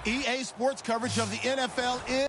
EA Sports coverage of the NFL is...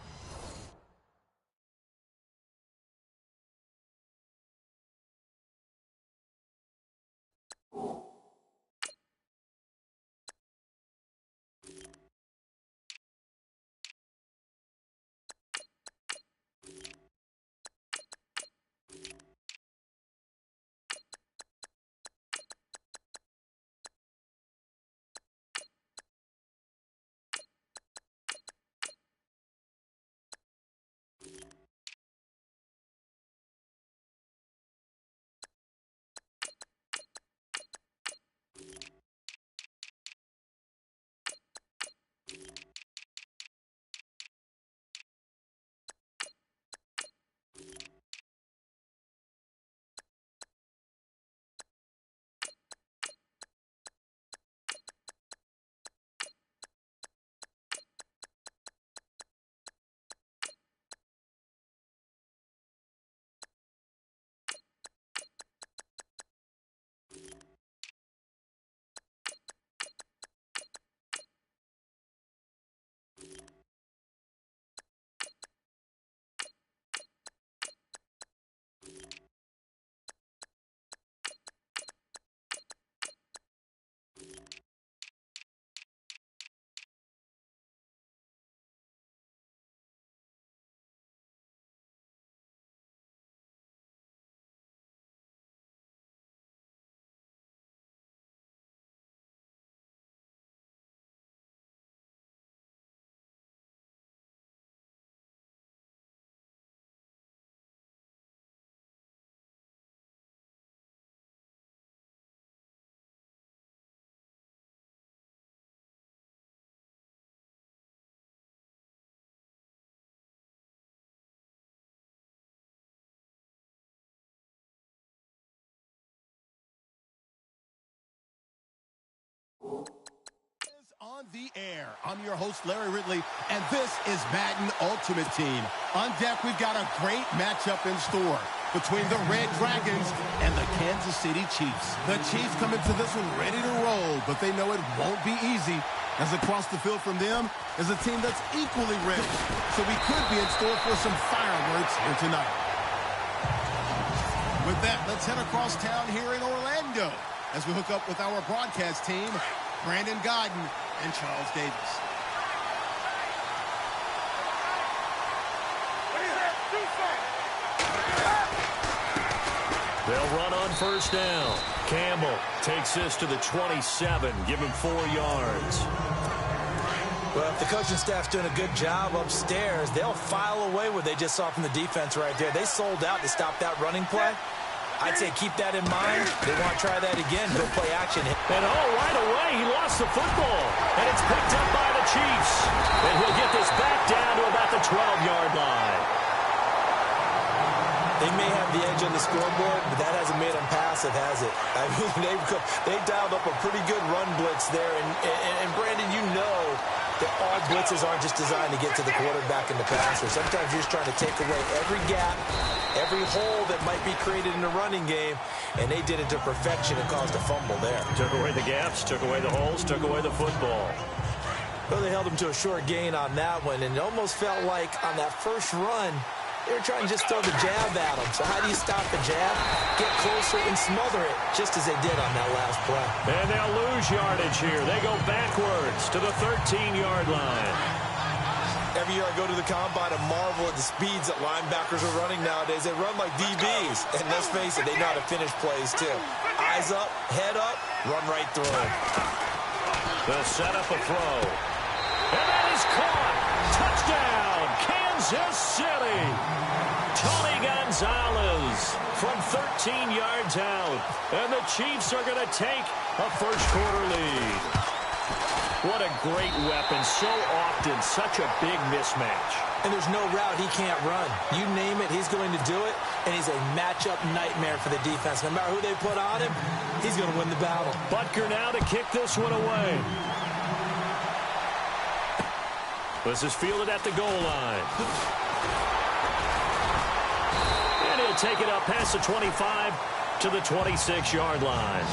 On the air, I'm your host, Larry Ridley, and this is Madden Ultimate Team. On deck, we've got a great matchup in store between the Red Dragons and the Kansas City Chiefs. The Chiefs come into this one ready to roll, but they know it won't be easy, as across the field from them is a team that's equally ready. So we could be in store for some fireworks here tonight. With that, let's head across town here in Orlando as we hook up with our broadcast team, Brandon Godden and Charles Davis. They'll run on first down. Campbell takes this to the 27, give him 4 yards. Well, if the coaching staff's doing a good job upstairs, they'll file away what they just saw from the defense right there. They sold out to stop that running play. I'd say keep that in mind. They want to try that again. Go play action. And right away, he lost the football. And it's picked up by the Chiefs. And he'll get this back down to about the 12-yard line. They may have the edge on the scoreboard, but that hasn't made them passive, has it? I mean, they dialed up a pretty good run blitz there. And Brandon, you know that all blitzes aren't just designed to get to the quarterback and the passer. Sometimes you're just trying to take away every gap, every hole that might be created in the running game, and they did it to perfection and caused a fumble there. Took away the gaps, took away the holes, took away the football. Well, they held him to a short gain on that one, and it almost felt like on that first run, they were trying to just throw the jab at him. So how do you stop the jab? Get closer and smother it, just as they did on that last play. And they'll lose yardage here. They go backwards to the 13-yard line. Every year I go to the combine and marvel at the speeds that linebackers are running nowadays. They run like DBs. And let's face it, they know how to finish plays too. Eyes up, head up, run right through them. They'll set up a throw. And that is caught. Touchdown, Kansas City. Tony Gonzalez from 13 yards out. And the Chiefs are going to take a first-quarter lead. What a great weapon. So often, such a big mismatch. And there's no route he can't run. You name it, he's going to do it. And he's a matchup nightmare for the defense. No matter who they put on him, he's going to win the battle. Butker now to kick this one away. This is fielded at the goal line. And he'll take it up past the 25 to the 26-yard line.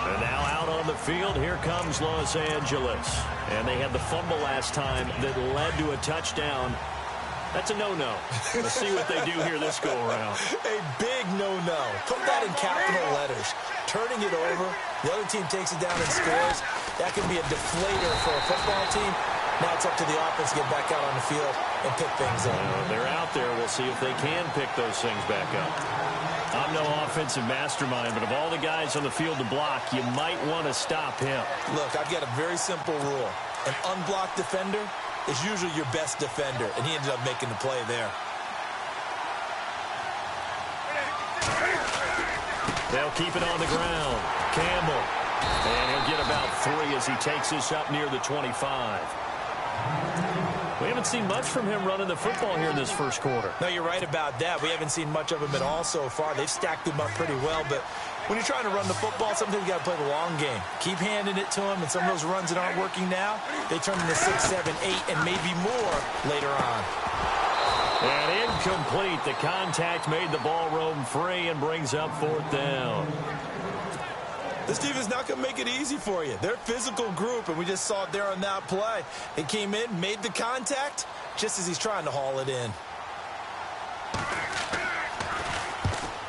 And now out on the field, here comes Los Angeles. And they had the fumble last time that led to a touchdown. That's a no-no. Let's see what they do here this go-around. A big no-no. Put that in capital letters. Turning it over, the other team takes it down and scores. That can be a deflator for a football team. Now it's up to the offense to get back out on the field and pick things up. They're out there. We'll see if they can pick those things back up. I'm no offensive mastermind, but of all the guys on the field to block, you might want to stop him. Look, I've got a very simple rule. An unblocked defender is usually your best defender, and he ended up making the play there. They'll keep it on the ground. Campbell. And he'll get about 3 as he takes this up near the 25. We haven't seen much from him running the football here in this first quarter. No, you're right about that. We haven't seen much of him at all so far. They've stacked him up pretty well, but when you're trying to run the football, sometimes you got to play the long game. Keep handing it to him, and some of those runs that aren't working now, they turn into 6, 7, 8, and maybe more later on. And incomplete. The contact made the ball roam free and brings up 4th down. This team is not going to make it easy for you. They're a physical group, and we just saw it there on that play. They came in, made the contact, just as he's trying to haul it in.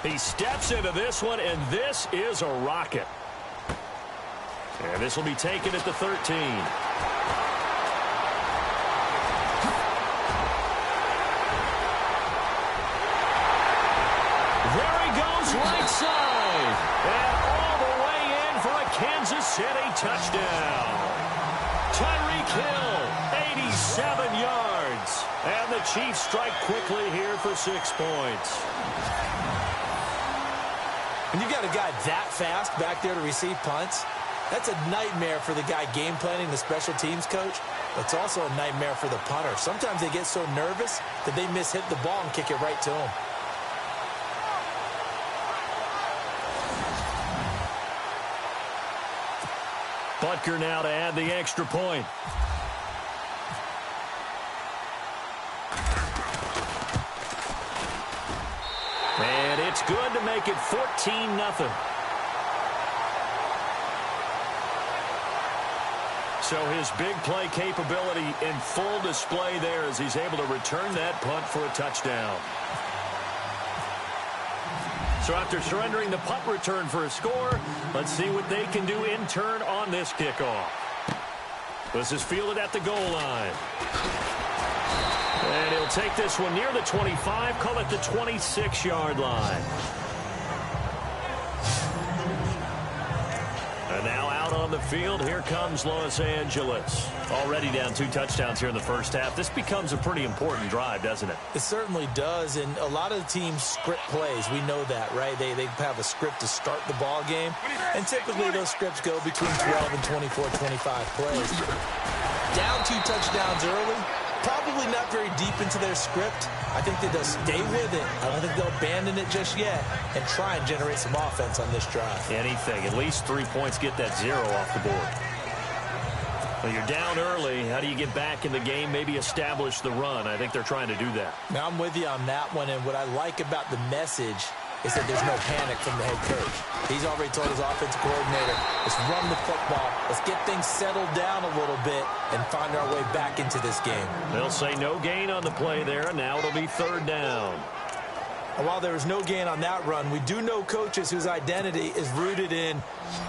He steps into this one, and this is a rocket. And this will be taken at the 13. There he goes, right side. And all the way in for a Kansas City touchdown. Tyreek Hill, 87 yards. And the Chiefs strike quickly here for 6 points. When you've got a guy that fast back there to receive punts, that's a nightmare for the guy game planning, the special teams coach. It's also a nightmare for the punter. Sometimes they get so nervous that they mishit the ball and kick it right to him. Butker now to add the extra point. And it's good to make it 14-0. So his big play capability in full display there as he's able to return that punt for a touchdown. So after surrendering the punt return for a score, let's see what they can do in turn on this kickoff. This is fielded at the goal line. And he'll take this one near the 25, call it the 26-yard line. And now out on the field, here comes Los Angeles. Already down 2 touchdowns here in the first half. This becomes a pretty important drive, doesn't it? It certainly does, and a lot of the teams script plays. We know that, right? They have a script to start the ball game, and typically those scripts go between 12 and 24, 25 plays. Down 2 touchdowns early, probably not very deep into their script. I think that they'll stay with it. I don't think they'll abandon it just yet and try and generate some offense on this drive. Anything. At least 3 points, get that 0 off the board. Well, you're down early. How do you get back in the game, maybe establish the run? I think they're trying to do that. Now, I'm with you on that one, and what I like about the message is that there's no panic from the head coach. He's already told his offensive coordinator, let's run the football, let's get things settled down a little bit and find our way back into this game. They'll say no gain on the play there, and now it'll be 3rd down. And while there was no gain on that run, we do know coaches whose identity is rooted in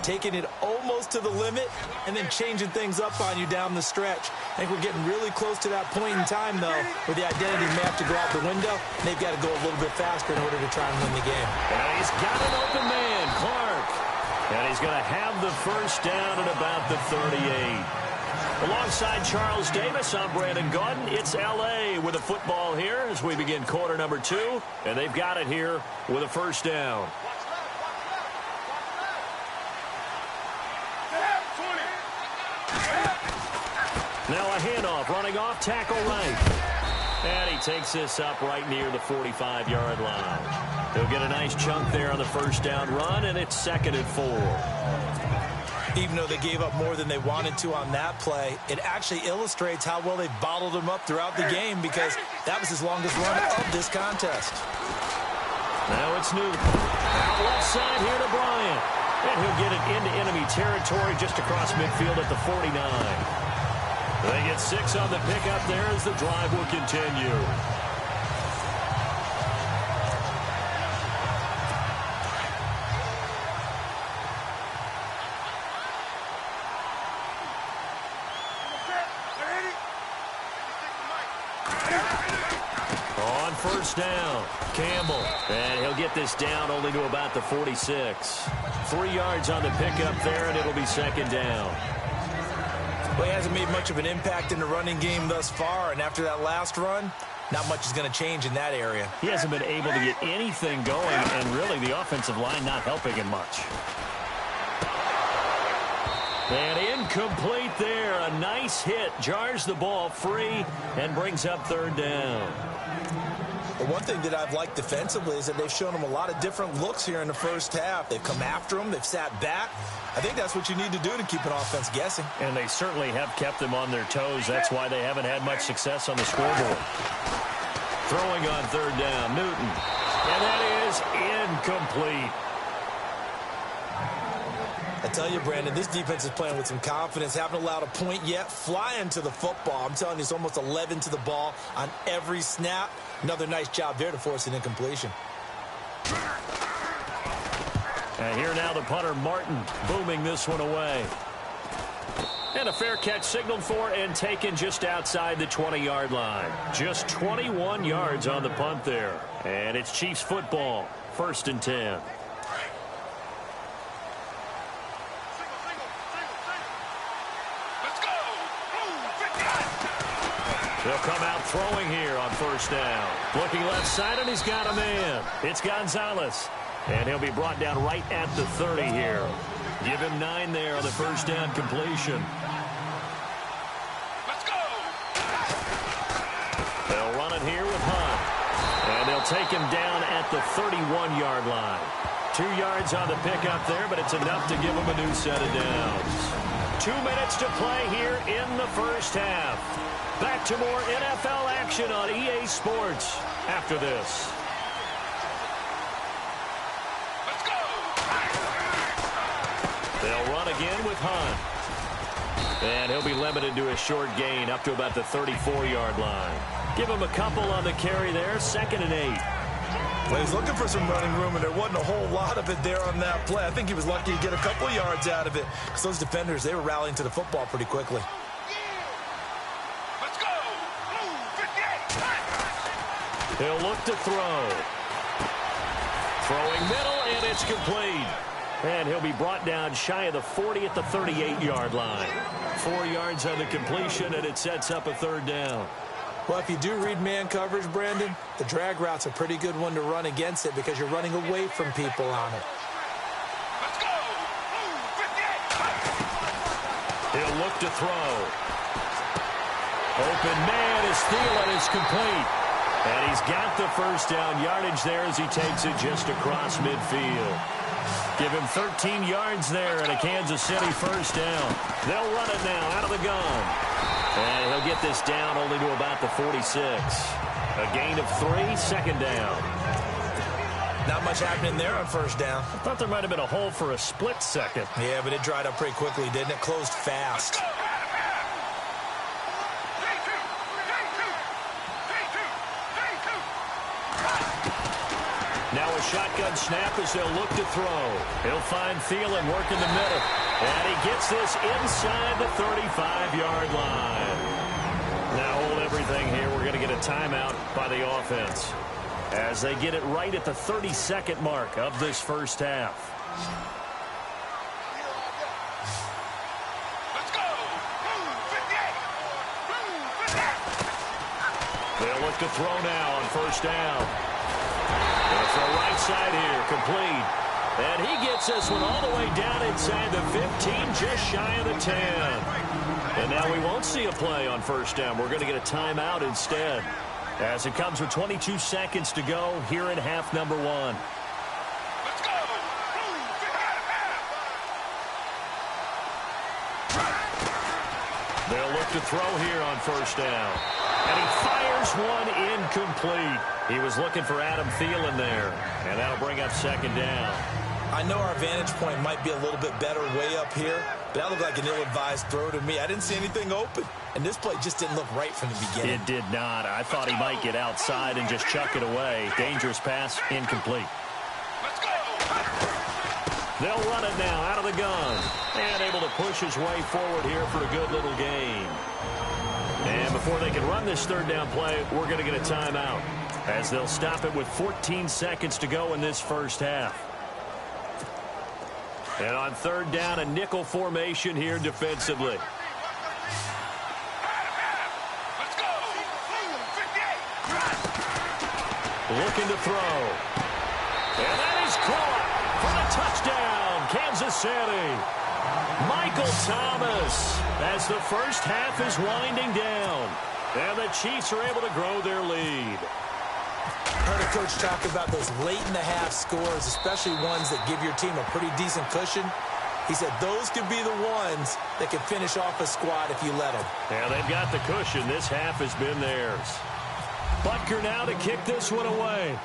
taking it almost to the limit and then changing things up on you down the stretch. I think we're getting really close to that point in time, though, where the identity may have to go out the window, and they've got to go a little bit faster in order to try and win the game. And he's got an open man, Clark. And he's going to have the first down at about the 38. Alongside Charles Davis, I'm Brandon Gaudin. It's L.A. with a football here as we begin quarter number 2. And they've got it here with a first down. Now a handoff, running off, tackle right. And he takes this up right near the 45-yard line. He'll get a nice chunk there on the first down run, and it's 2nd and 4. Even though they gave up more than they wanted to on that play, it actually illustrates how well they bottled him up throughout the game because that was his longest run of this contest. Now it's Newton. Out left side here to Bryant. And he'll get it into enemy territory just across midfield at the 49. They get 6 on the pickup there as the drive will continue. On first down, Campbell. And he'll get this down only to about the 46. 3 yards on the pickup there, and it'll be 2nd down. Well, he hasn't made much of an impact in the running game thus far, and after that last run, not much is going to change in that area. He hasn't been able to get anything going, and really the offensive line not helping him much. And incomplete there. A nice hit. Jars the ball free and brings up 3rd down. But one thing that I've liked defensively is that they've shown him a lot of different looks here in the first half. They've come after him. They've sat back. I think that's what you need to do to keep an offense guessing. And they certainly have kept them on their toes. That's why they haven't had much success on the scoreboard. Throwing on 3rd down, Newton. And that is incomplete. I tell you, Brandon, this defense is playing with some confidence. Haven't allowed a point yet. Flying to the football. I'm telling you, it's almost 11 to the ball on every snap. Another nice job there to force an incompletion. And here now the punter, Martin, booming this one away. And a fair catch signaled for and taken just outside the 20-yard line. Just 21 yards on the punt there. And it's Chiefs football, 1st and 10. They'll come out throwing here on first down. Looking left side, and he's got a man. It's Gonzalez. And he'll be brought down right at the 30 here. Give him 9 there on the first down completion. Let's go! They'll run it here with Hunt. And they'll take him down at the 31-yard line. 2 yards on the pickup there, but it's enough to give him a new set of downs. 2 minutes to play here in the first half. Back to more NFL action on EA Sports after this. Let's go! They'll run again with Hunt. And he'll be limited to a short gain up to about the 34-yard line. Give him a couple on the carry there, 2nd and 8. Well, he's looking for some running room, and there wasn't a whole lot of it there on that play. I think he was lucky to get a couple yards out of it because those defenders, they were rallying to the football pretty quickly. He'll look to throw. Throwing middle, and it's complete. And he'll be brought down shy of the 40 at the 38-yard line. 4 yards on the completion, and it sets up a 3rd down. Well, if you do read man coverage, Brandon, the drag route's a pretty good one to run against it because you're running away from people on it. Let's go! He'll look to throw. Open man is Thielen is complete. And he's got the first down yardage there as he takes it just across midfield. Give him 13 yards there and a Kansas City first down. They'll run it now out of the gun. And he'll get this down only to about the 46. A gain of 3, 2nd down. Not much happening there on first down. I thought there might have been a hole for a split second. Yeah, but it dried up pretty quickly, didn't it? Closed fast. shotgun snap as they'll look to throw. He'll find Thielen working the middle. And he gets this inside the 35-yard line. Now hold everything here. We're going to get a timeout by the offense as they get it right at the 30-second mark of this first half. Let's go. 58. They'll look to throw now on first down. They'll throw right side here, complete. And he gets this one all the way down inside the 15, just shy of the 10. And now we won't see a play on first down. We're going to get a timeout instead, as it comes with 22 seconds to go here in half number 1. Let's go. They'll look to throw here on first down. And he fires one incomplete. He was looking for Adam Thielen there. And that'll bring up second down. I know our vantage point might be a little bit better way up here, but that looked like an ill-advised throw to me. I didn't see anything open, and this play just didn't look right from the beginning. It did not. I thought he might get outside and just chuck it away. Dangerous pass, incomplete. Let's go. They'll run it now out of the gun. And able to push his way forward here for a good little gain. And before they can run this third down play, we're going to get a timeout, as they'll stop it with 14 seconds to go in this first half. And on third down, a nickel formation here defensively. Let's go. 58. Looking to throw. And that is caught for the touchdown, Kansas City. Michael Thomas, as the first half is winding down. And the Chiefs are able to grow their lead. I heard a coach talk about those late-in-the-half scores, especially ones that give your team a pretty decent cushion. He said those could be the ones that can finish off a squad if you let them. Yeah, they've got the cushion. This half has been theirs. Butker now to kick this one away.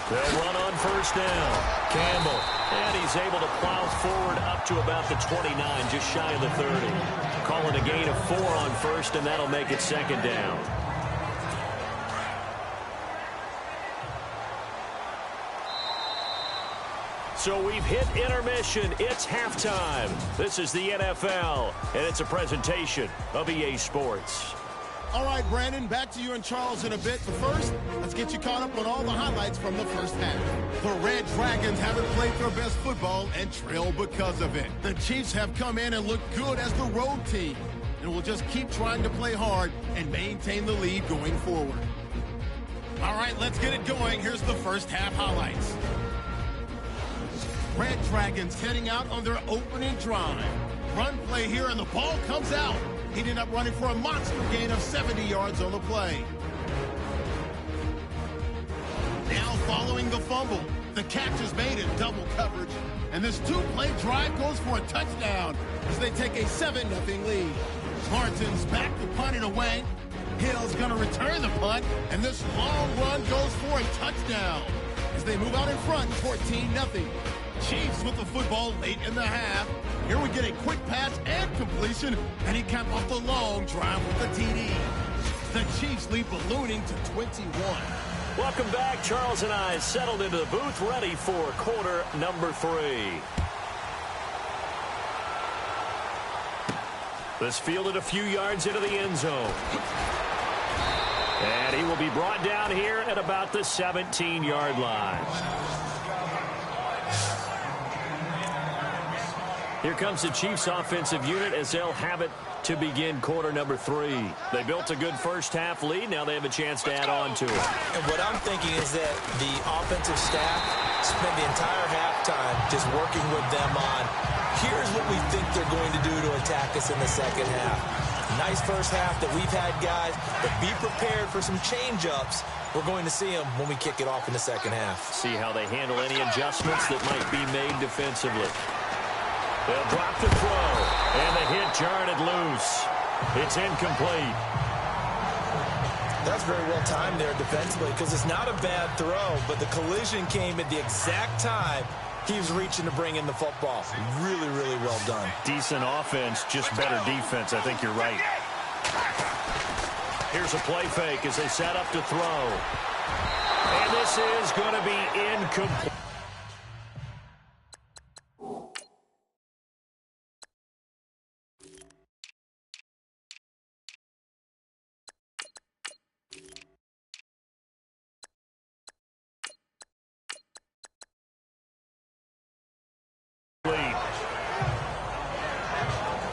They'll run on first down. Campbell. And he's able to plow forward up to about the 29, just shy of the 30. Calling a gain of 4 on first, and that'll make it second down. So we've hit intermission. It's halftime. This is the NFL, and it's a presentation of EA Sports. All right, Brandon, back to you and Charles in a bit. But first, let's get you caught up on all the highlights from the first half. The Red Dragons haven't played their best football and trail because of it. The Chiefs have come in and looked good as the road team, and will just keep trying to play hard and maintain the lead going forward. All right, let's get it going. Here's the first half highlights. Red Dragons heading out on their opening drive. Run play here, and the ball comes out. He ended up running for a monster gain of 70 yards on the play. Now following the fumble, the catch is made in double coverage, and this two-play drive goes for a touchdown as they take a 7-0 lead. Martin's back to punt it away. Hill's going to return the punt, and this long run goes for a touchdown as they move out in front 14-0. Chiefs with the football late in the half. Here we get a quick pass and completion, and he capped off the long drive with the TD. The Chiefs lead ballooning to 21. Welcome back. Charles and I settled into the booth, ready for quarter number 3. This fielded a few yards into the end zone. And he will be brought down here at about the 17-yard line. Here comes the Chiefs offensive unit as they'll have it to begin quarter number 3. They built a good first half lead. Now they have a chance to add on to it. And what I'm thinking is that the offensive staff spent the entire halftime just working with them on, here's what we think they're going to do to attack us in the second half. Nice first half that we've had, guys, but be prepared for some change-ups. We're going to see them when we kick it off in the second half. See how they handle any adjustments that might be made defensively. They'll drop the throw, and the hit jarred it loose. It's incomplete. That's very well timed there defensively because it's not a bad throw, but the collision came at the exact time he was reaching to bring in the football. Really, really well done. Decent offense, just better defense. I think you're right. Here's a play fake as they set up to throw. And this is going to be incomplete.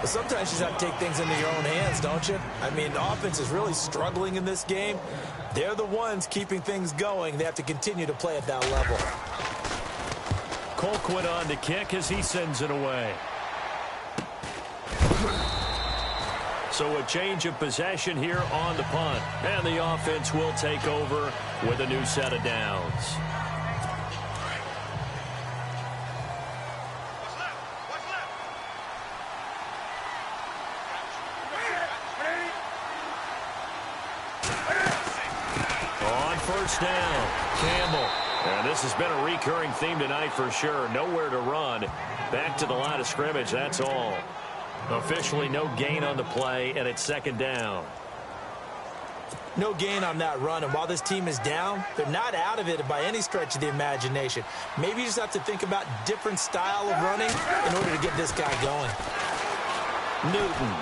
Sometimes you just have to take things into your own hands, don't you? I mean, the offense is really struggling in this game. They're the ones keeping things going. They have to continue to play at that level. Colquitt on to kick as he sends it away. So a change of possession here on the punt. And the offense will take over with a new set of downs. First down, Campbell. And this has been a recurring theme tonight for sure. Nowhere to run. Back to the line of scrimmage, that's all. Officially no gain on the play, and it's second down. No gain on that run, and while this team is down, they're not out of it by any stretch of the imagination. Maybe you just have to think about different style of running in order to get this guy going. Newton.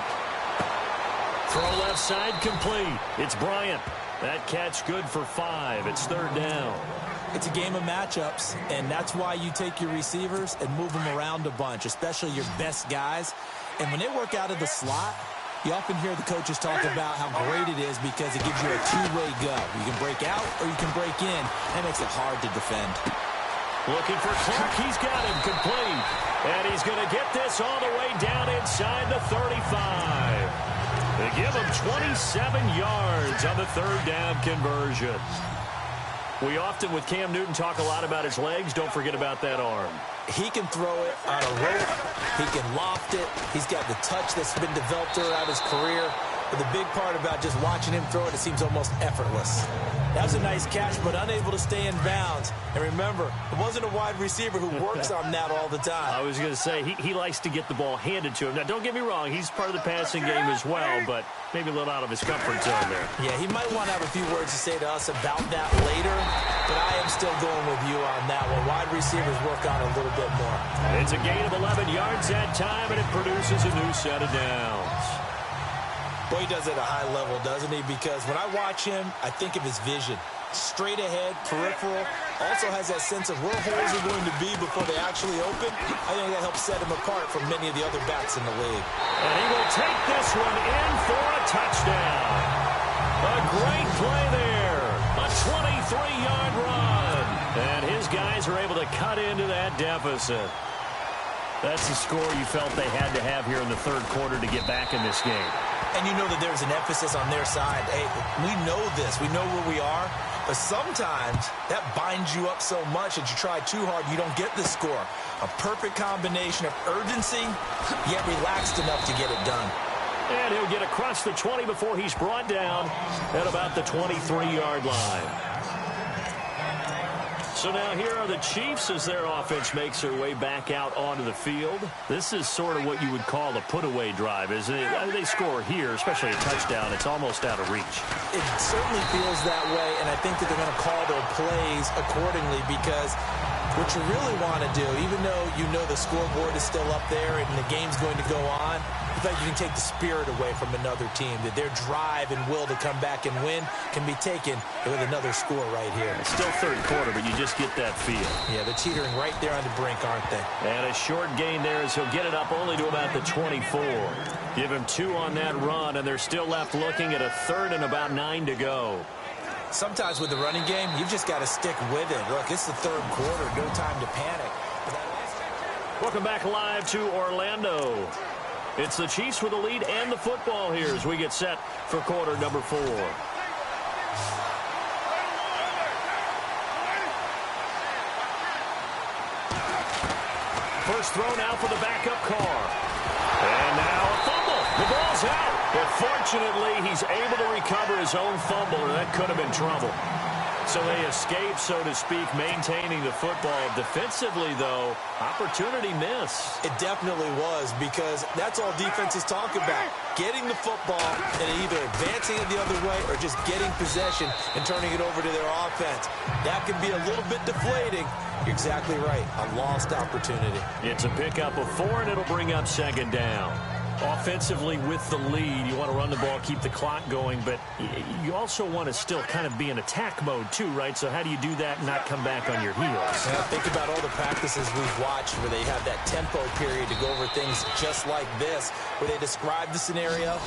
Throw left side complete. It's Bryant. That catch good for 5. It's third down. It's a game of matchups, and that's why you take your receivers and move them around a bunch, especially your best guys. And when they work out of the slot, you often hear the coaches talk about how great it is because it gives you a two-way go. You can break out or you can break in. That makes it hard to defend. Looking for Clark. He's got him complete. And he's going to get this all the way down inside the 35. They give him 27 yards on the third down conversion. We often, with Cam Newton, talk a lot about his legs. Don't forget about that arm. He can throw it on a rope. He can loft it. He's got the touch that's been developed throughout his career. But the big part about just watching him throw it, it seems almost effortless. That was a nice catch, but unable to stay in bounds. And remember, it wasn't a wide receiver who works on that all the time. I was going to say, he likes to get the ball handed to him. Now, don't get me wrong, he's part of the passing game as well, but maybe a little out of his comfort zone there. Yeah, he might want to have a few words to say to us about that later, but I am still going with you on that one. Wide receivers work on it a little bit more. It's a gain of 11 yards that time, and it produces a new set of downs. Boy, he does it at a high level, doesn't he? Because when I watch him, I think of his vision. Straight ahead, peripheral, also has that sense of where holes are going to be before they actually open. I think that helps set him apart from many of the other backs in the league. And he will take this one in for a touchdown. A great play there. A 23-yard run. And his guys are able to cut into that deficit. That's the score you felt they had to have here in the third quarter to get back in this game. And you know that there's an emphasis on their side. Hey, we know this. We know where we are. But sometimes that binds you up so much that you try too hard, you don't get the score. A perfect combination of urgency, yet relaxed enough to get it done. And he'll get across the 20 before he's brought down at about the 23-yard line. So now here are the Chiefs as their offense makes their way back out onto the field. This is sort of what you would call a put-away drive, isn't it? They score here, especially a touchdown. It's almost out of reach. It certainly feels that way, and I think that they're going to call their plays accordingly because what you really want to do, even though you know the scoreboard is still up there and the game's going to go on, I think you can take the spirit away from another team, that their drive and will to come back and win can be taken with another score right here. It's still third quarter, but you just get that feel. Yeah, they're teetering right there on the brink, aren't they? And a short gain there as he'll get it up only to about the 24. Give him 2 on that run, and they're still left looking at a third and about 9 to go. Sometimes with the running game, you've just got to stick with it. Look, it's the third quarter, no time to panic. Welcome back live to Orlando. It's the Chiefs with the lead and the football here as we get set for quarter number 4. First throw now for the backup car. And now a fumble. The ball's out. But fortunately, he's able to recover his own fumble, or that could have been trouble. So they escape, so to speak, maintaining the football. Defensively, though, opportunity miss. It definitely was, because that's all defenses talk about. Getting the football and either advancing it the other way or just getting possession and turning it over to their offense. That can be a little bit deflating. You're exactly right. A lost opportunity. It's a pickup of 4, and it'll bring up second down. Offensively with the lead, you want to run the ball, keep the clock going, but you also want to still kind of be in attack mode too, right? So how do you do that and not come back on your heels? Yeah, think about all the practices we've watched where they have that tempo period to go over things just like this, where they describe the scenario,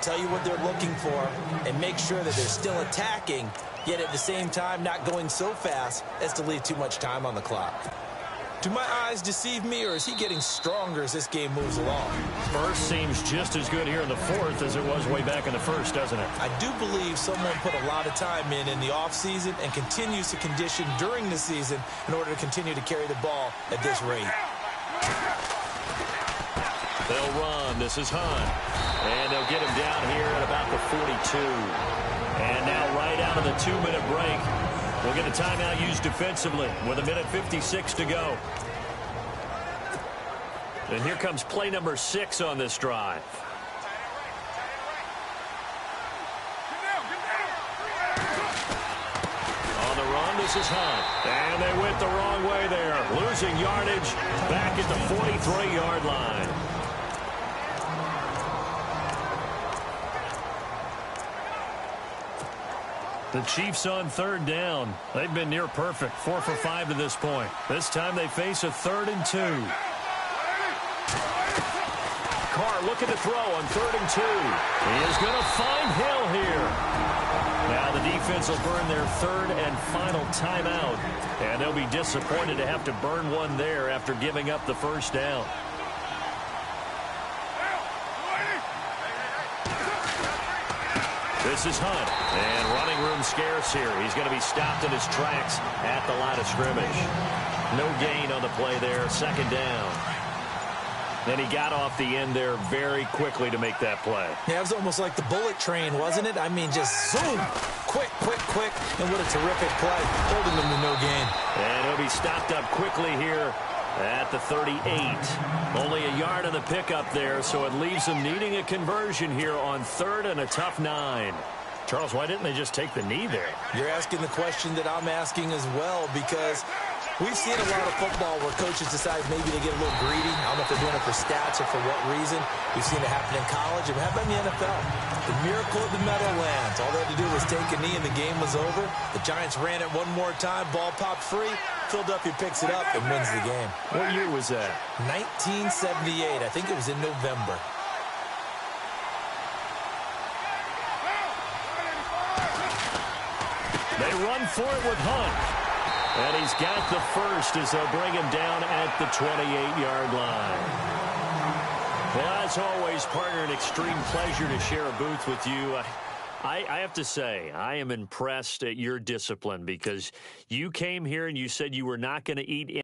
tell you what they're looking for, and make sure that they're still attacking, yet at the same time not going so fast as to leave too much time on the clock. Do my eyes deceive me, or is he getting stronger as this game moves along? First seems just as good here in the fourth as it was way back in the first, doesn't it? I do believe someone put a lot of time in the offseason and continues to condition during the season in order to continue to carry the ball at this rate. They'll run. This is Hunt. And they'll get him down here at about the 42. And now right out of the 2-minute break, we'll get a timeout used defensively with 1:56 to go. And here comes play number 6 on this drive. On the run, this is Hunt. And they went the wrong way there. Losing yardage back at the 43-yard line. The Chiefs on third down. They've been near perfect, 4 for 5 to this point. This time they face a 3rd and 2. Carr looking to throw on 3rd and 2. He is going to find Hill here. Now the defense will burn their 3rd and final timeout. And they'll be disappointed to have to burn one there after giving up the first down. This is Hunt, and running room scarce here. He's going to be stopped in his tracks at the line of scrimmage. No gain on the play there, 2nd down. Then he got off the end there very quickly to make that play. Yeah, it was almost like the bullet train, wasn't it? I mean, just zoom, quick, and what a terrific play, holding them to no gain. And he'll be stopped up quickly here at the 38. Only a yard on the pickup there, so it leaves them needing a conversion here on 3rd and a tough 9. Charles, why didn't they just take the knee there? You're asking the question that I'm asking as well, because we've seen a lot of football where coaches decide maybe to get a little greedy. I don't know if they're doing it for stats or for what reason. We've seen it happen in college, and how about in the NFL? The miracle of the Meadowlands. All they had to do was take a knee, and the game was over. The Giants ran it one more time. Ball popped free. Philadelphia picks it up and wins the game. What year was that? 1978. I think it was in November. They run for it with Hunt. And he's got the first as they'll bring him down at the 28-yard line. Well, as always, partner, an extreme pleasure to share a booth with you. I have to say, I am impressed at your discipline, because you came here and you said you were not going to eat in.